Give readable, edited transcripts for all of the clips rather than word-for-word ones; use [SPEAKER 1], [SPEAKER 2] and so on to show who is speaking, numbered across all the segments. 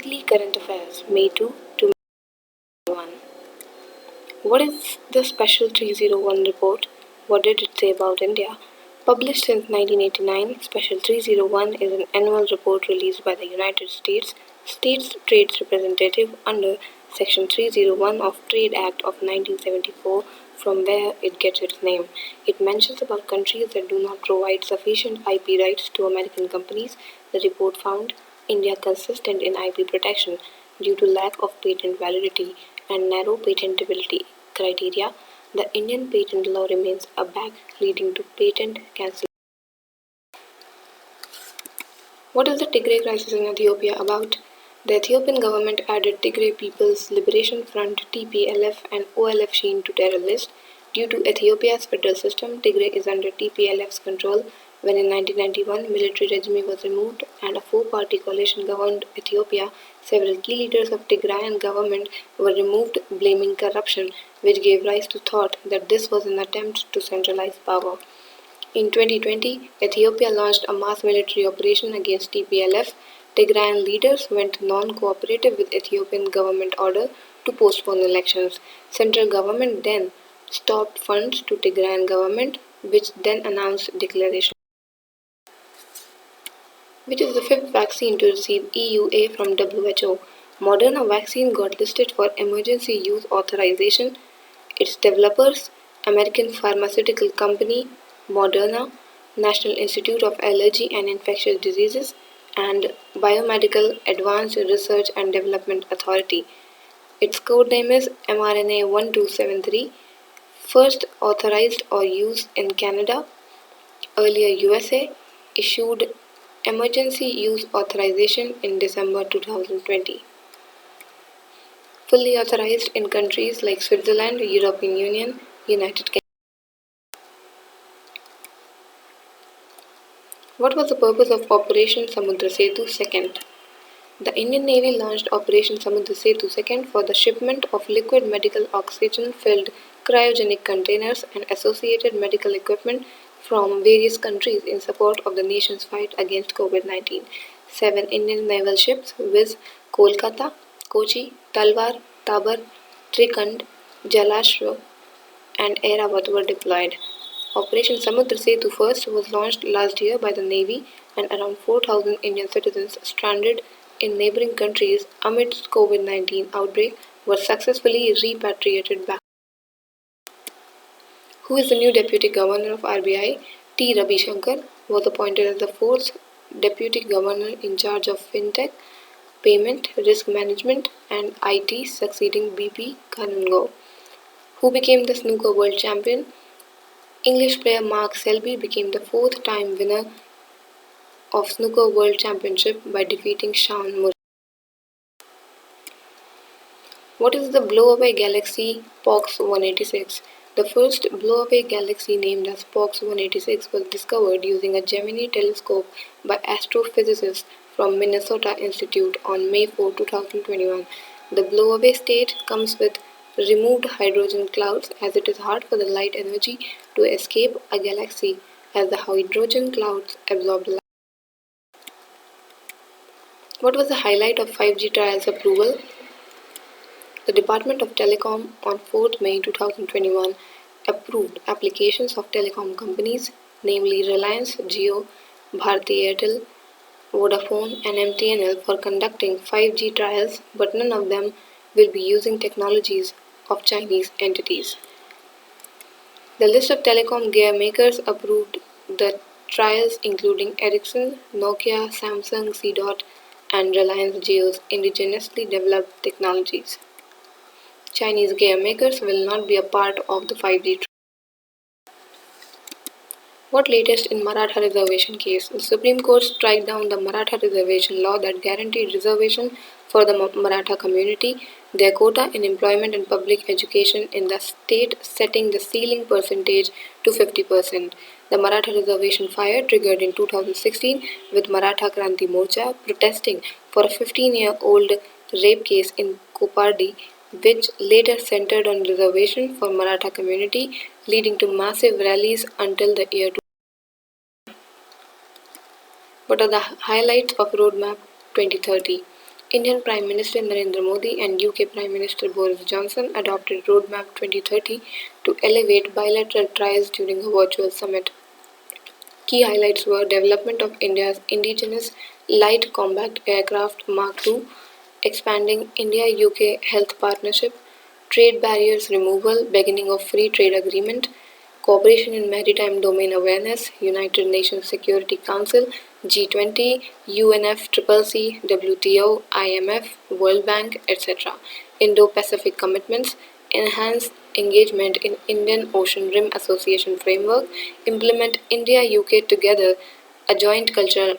[SPEAKER 1] Weekly Current Affairs, May 2 to May 1. What is the Special 301 report? What did it say about India? Published since 1989, Special 301 is an annual report released by the United States Trade Representative under Section 301 of Trade Act of 1974, from where it gets its name. It mentions about countries that do not provide sufficient IP rights to American companies. The report found India consistent in IP protection due to lack of patent validity and narrow patentability criteria. The Indian patent law remains a bag, leading to patent cancellation. What is the Tigray crisis in Ethiopia about? The Ethiopian government added Tigray People's Liberation Front (TPLF) and OLF Sheen to terror list. Due to Ethiopia's federal system, Tigray is under TPLF's control. When in 1991 military regime was removed and a four-party coalition governed Ethiopia, several key leaders of Tigrayan government were removed, blaming corruption, which gave rise to thought that this was an attempt to centralize power. In 2020, Ethiopia launched a mass military operation against TPLF. Tigrayan leaders went non-cooperative with Ethiopian government order to postpone elections. Central government then stopped funds to Tigrayan government, which then announced declaration. Which is the fifth vaccine to receive EUA from WHO. Moderna vaccine got listed for emergency use authorization. Its developers, American pharmaceutical company Moderna, National Institute of Allergy and Infectious Diseases, and Biomedical Advanced Research and Development Authority. Its code name is mRNA 1273, first authorized or used in Canada, earlier USA, issued emergency use authorization in December 2020. Fully authorized in countries like Switzerland, European Union, United Kingdom. What was the purpose of Operation Samudra Setu II? The Indian Navy launched Operation Samudra Setu II for the shipment of liquid medical oxygen-filled cryogenic containers and associated medical equipment from various countries in support of the nation's fight against COVID-19. 7 Indian naval ships viz. Kolkata, Kochi, Talwar, Tabar, Trikand, Jalashwa, and Airavat were deployed. Operation Samudra Setu first was launched last year by the Navy, and around 4,000 Indian citizens stranded in neighboring countries amidst COVID-19 outbreak were successfully repatriated back. Who is the new Deputy Governor of RBI? T. Ravi Shankar was appointed as the fourth Deputy Governor in charge of FinTech, Payment, Risk Management and IT, succeeding BP Kanungo. Who became the Snooker World Champion? English player Mark Selby became the fourth-time winner of Snooker World Championship by defeating Sean Murray. What is the blow-away galaxy POX 186? The first blow-away galaxy named as POX 186 was discovered using a Gemini telescope by astrophysicists from Minnesota Institute on May 4, 2021. The blow-away state comes with removed hydrogen clouds, as it is hard for the light energy to escape a galaxy as the hydrogen clouds absorb light. What was the highlight of 5G trials approval? The Department of Telecom on 4th May 2021 approved applications of telecom companies, namely Reliance Jio, Bharti Airtel, Vodafone and MTNL, for conducting 5G trials, but none of them will be using technologies of Chinese entities. The list of telecom gear makers approved the trials including Ericsson, Nokia, Samsung, C-Dot and Reliance Jio's indigenously developed technologies. Chinese gear makers will not be a part of the 5G trial. What latest in Maratha reservation case? The Supreme Court struck down the Maratha reservation law that guaranteed reservation for the Maratha community, their quota in employment and public education in the state, setting the ceiling percentage to 50%. The Maratha reservation fire triggered in 2016 with Maratha Kranti Morcha protesting for a 15-year-old rape case in Kopardi, which later centered on reservation for Maratha community, leading to massive rallies until the year 2000. What are the highlights of Roadmap 2030? Indian Prime Minister Narendra Modi and UK Prime Minister Boris Johnson adopted Roadmap 2030 to elevate bilateral ties during a virtual summit. Key highlights were development of India's indigenous light combat aircraft Mark II, expanding India-UK health partnership, trade barriers removal, beginning of free trade agreement, cooperation in maritime domain awareness, United Nations Security Council, G20, UNFCCC, WTO, IMF, World Bank, etc. Indo-Pacific commitments, enhance engagement in Indian Ocean Rim Association framework, implement India-UK together a joint cultural.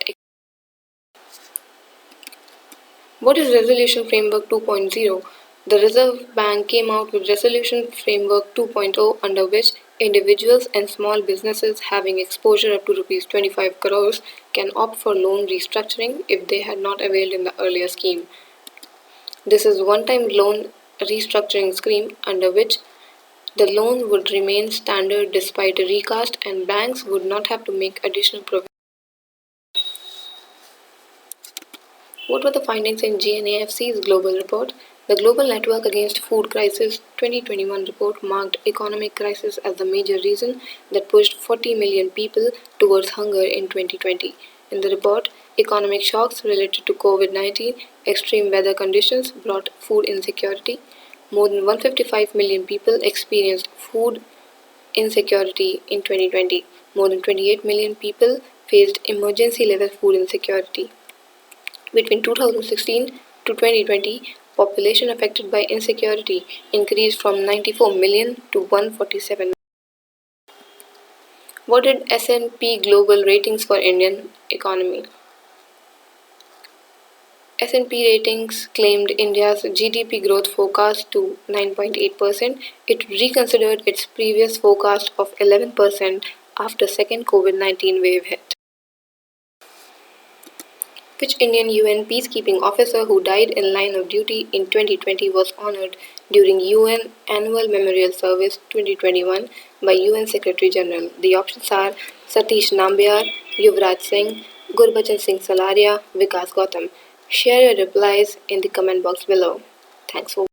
[SPEAKER 1] What is Resolution Framework 2.0? The Reserve Bank came out with Resolution Framework 2.0, under which individuals and small businesses having exposure up to Rs 25 crores can opt for loan restructuring if they had not availed in the earlier scheme. This is one-time loan restructuring scheme under which the loan would remain standard despite a recast and banks would not have to make additional provisions. What were the findings in GNAFC's global report? The Global Network Against Food Crisis 2021 report marked economic crisis as the major reason that pushed 40 million people towards hunger in 2020. In the report, economic shocks related to COVID-19, extreme weather conditions brought food insecurity. More than 155 million people experienced food insecurity in 2020. More than 28 million people faced emergency level food insecurity. Between 2016 to 2020, population affected by insecurity increased from 94 million to 147 million. What did S&P Global Ratings for Indian economy? S&P Ratings claimed India's GDP growth forecast to 9.8%. It reconsidered its previous forecast of 11% after second COVID-19 wave hit. Which Indian UN peacekeeping officer who died in line of duty in 2020 was honored during UN Annual Memorial Service 2021 by UN Secretary General? The options are Satish Nambiar, Yuvraj Singh, Gurbachan Singh Salaria, Vikas Gautam. Share your replies in the comment box below. Thanks for